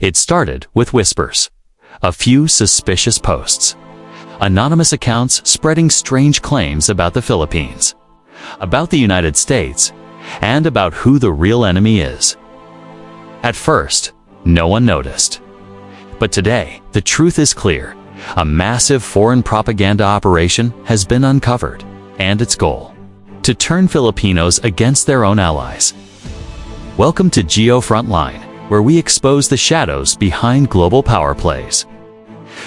It started with whispers, a few suspicious posts, anonymous accounts spreading strange claims about the Philippines, about the United States, and about who the real enemy is. At first, no one noticed. But today, the truth is clear. A massive foreign propaganda operation has been uncovered, and its goal: to turn Filipinos against their own allies. Welcome to GeoFrontline, where we expose the shadows behind global power plays.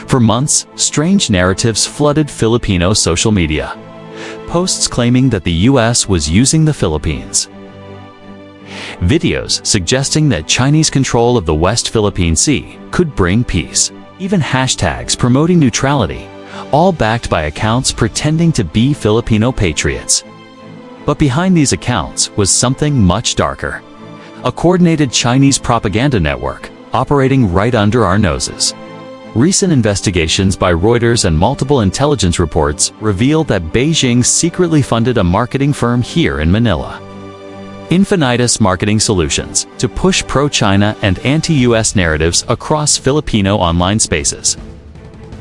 For months, strange narratives flooded Filipino social media. Posts claiming that the U.S. was using the Philippines. Videos suggesting that Chinese control of the West Philippine Sea could bring peace. Even hashtags promoting neutrality, all backed by accounts pretending to be Filipino patriots. But behind these accounts was something much darker. A coordinated Chinese propaganda network operating right under our noses. Recent investigations by Reuters and multiple intelligence reports revealed that Beijing secretly funded a marketing firm here in Manila, Infinitus Marketing Solutions, to push pro-China and anti-US narratives across Filipino online spaces.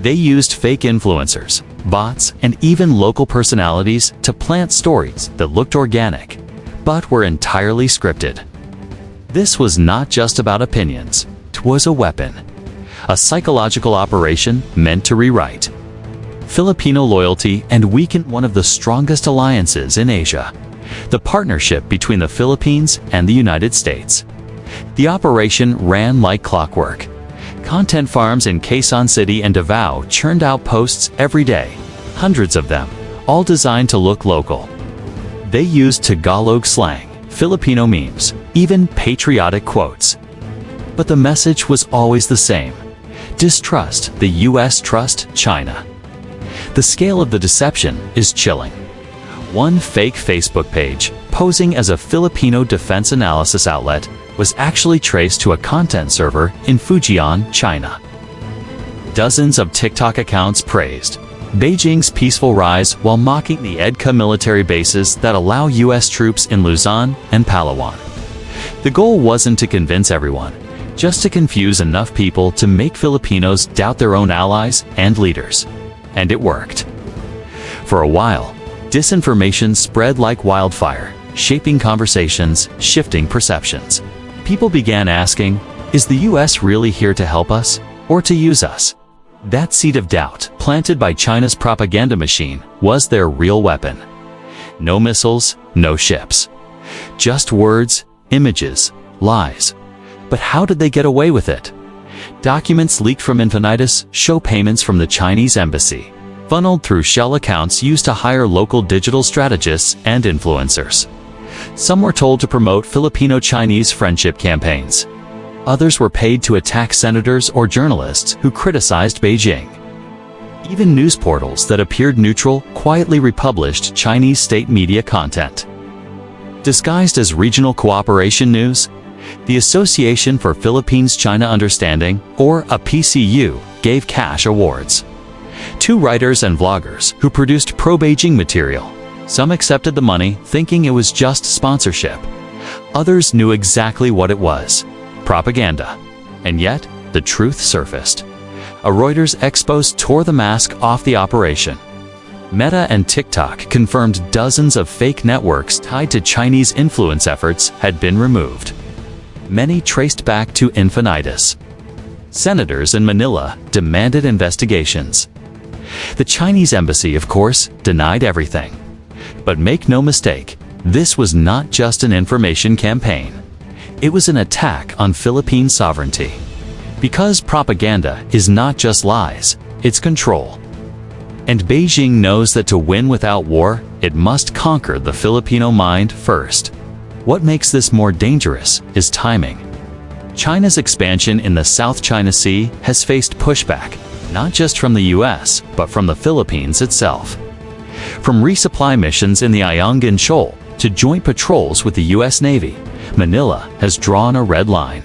They used fake influencers, bots, and even local personalities to plant stories that looked organic, but were entirely scripted. This was not just about opinions, it was a weapon, a psychological operation meant to rewrite Filipino loyalty and weaken one of the strongest alliances in Asia, the partnership between the Philippines and the United States. The operation ran like clockwork. Content farms in Quezon City and Davao churned out posts every day, hundreds of them, all designed to look local. They used Tagalog slang, Filipino memes, even patriotic quotes. But the message was always the same: distrust the U.S., trust China. The scale of the deception is chilling. One fake Facebook page, posing as a Filipino defense analysis outlet, was actually traced to a content server in Fujian, China. Dozens of TikTok accounts praised Beijing's peaceful rise while mocking the EDCA military bases that allow U.S. troops in Luzon and Palawan. The goal wasn't to convince everyone, just to confuse enough people to make Filipinos doubt their own allies and leaders. And it worked. For a while, disinformation spread like wildfire, shaping conversations, shifting perceptions. People began asking, is the U.S. really here to help us, or to use us? That seed of doubt, planted by China's propaganda machine, was their real weapon. No missiles, no ships. Just words, images, lies. But how did they get away with it? Documents leaked from Infinitus show payments from the Chinese embassy, funneled through shell accounts used to hire local digital strategists and influencers. Some were told to promote Filipino-Chinese friendship campaigns. Others were paid to attack senators or journalists who criticized Beijing. Even news portals that appeared neutral quietly republished Chinese state media content. Disguised as regional cooperation news, the Association for Philippines-China Understanding, or a PH-U, gave cash awards. 2 writers and vloggers who produced pro-Beijing material. Some accepted the money, thinking it was just sponsorship. Others knew exactly what it was: propaganda. And yet, the truth surfaced. A Reuters expose tore the mask off the operation. Meta and TikTok confirmed dozens of fake networks tied to Chinese influence efforts had been removed. Many traced back to Infinitus. Senators in Manila demanded investigations. The Chinese embassy, of course, denied everything. But make no mistake, this was not just an information campaign. It was an attack on Philippine sovereignty. Because propaganda is not just lies, it's control. And Beijing knows that to win without war, it must conquer the Filipino mind first. What makes this more dangerous is timing. China's expansion in the South China Sea has faced pushback, not just from the U.S., but from the Philippines itself. From resupply missions in the Ayungin Shoal to joint patrols with the U.S. Navy, Manila has drawn a red line.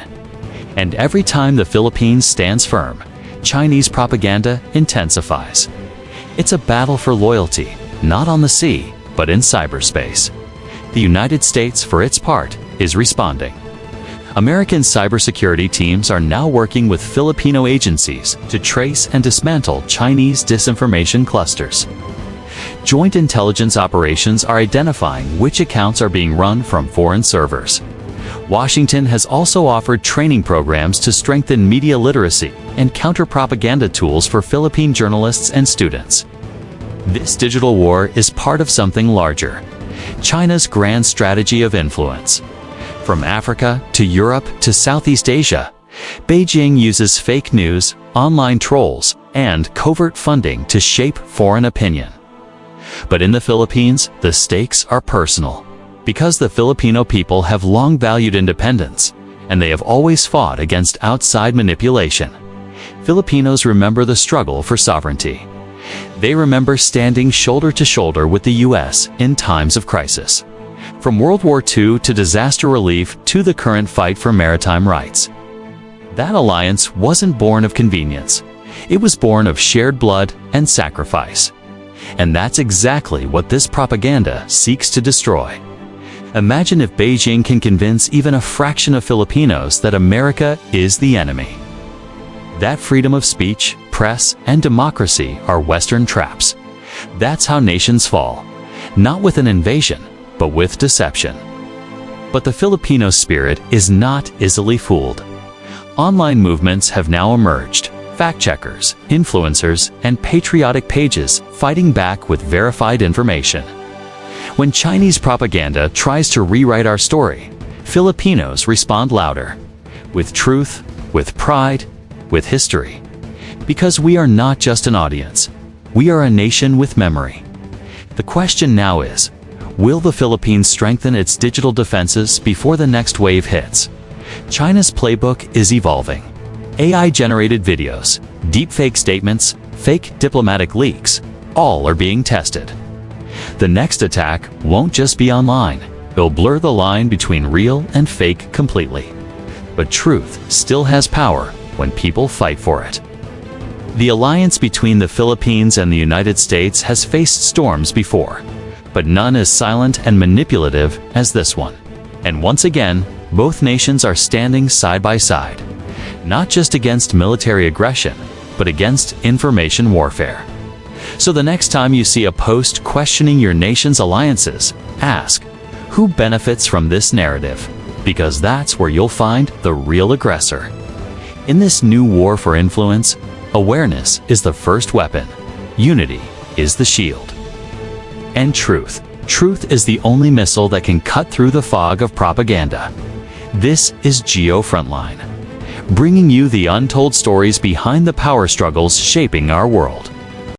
And every time the Philippines stands firm, Chinese propaganda intensifies. It's a battle for loyalty, not on the sea, but in cyberspace. The United States, for its part, is responding. American cybersecurity teams are now working with Filipino agencies to trace and dismantle Chinese disinformation clusters. Joint intelligence operations are identifying which accounts are being run from foreign servers. Washington has also offered training programs to strengthen media literacy and counter-propaganda tools for Philippine journalists and students. This digital war is part of something larger: China's grand strategy of influence. From Africa to Europe to Southeast Asia, Beijing uses fake news, online trolls, and covert funding to shape foreign opinion. But in the Philippines, the stakes are personal. Because the Filipino people have long valued independence, and they have always fought against outside manipulation, Filipinos remember the struggle for sovereignty. They remember standing shoulder to shoulder with the U.S. in times of crisis. From World War II to disaster relief to the current fight for maritime rights. That alliance wasn't born of convenience. It was born of shared blood and sacrifice. And that's exactly what this propaganda seeks to destroy. Imagine if Beijing can convince even a fraction of Filipinos that America is the enemy. That freedom of speech, press, and democracy are Western traps. That's how nations fall, not with an invasion, but with deception. But the Filipino spirit is not easily fooled. Online movements have now emerged, fact-checkers, influencers, and patriotic pages fighting back with verified information. When Chinese propaganda tries to rewrite our story, Filipinos respond louder, with truth, with pride, with history. Because we are not just an audience, we are a nation with memory. The question now is, will the Philippines strengthen its digital defenses before the next wave hits? China's playbook is evolving. AI-generated videos, deepfake statements, fake diplomatic leaks, all are being tested. The next attack won't just be online. It'll blur the line between real and fake completely. But truth still has power when people fight for it. The alliance between the Philippines and the United States has faced storms before, but none as silent and manipulative as this one. And once again, both nations are standing side by side, not just against military aggression, but against information warfare. So the next time you see a post questioning your nation's alliances, ask, who benefits from this narrative? Because that's where you'll find the real aggressor. In this new war for influence, awareness is the first weapon, unity is the shield. And truth is the only missile that can cut through the fog of propaganda. This is GeoFrontline, bringing you the untold stories behind the power struggles shaping our world.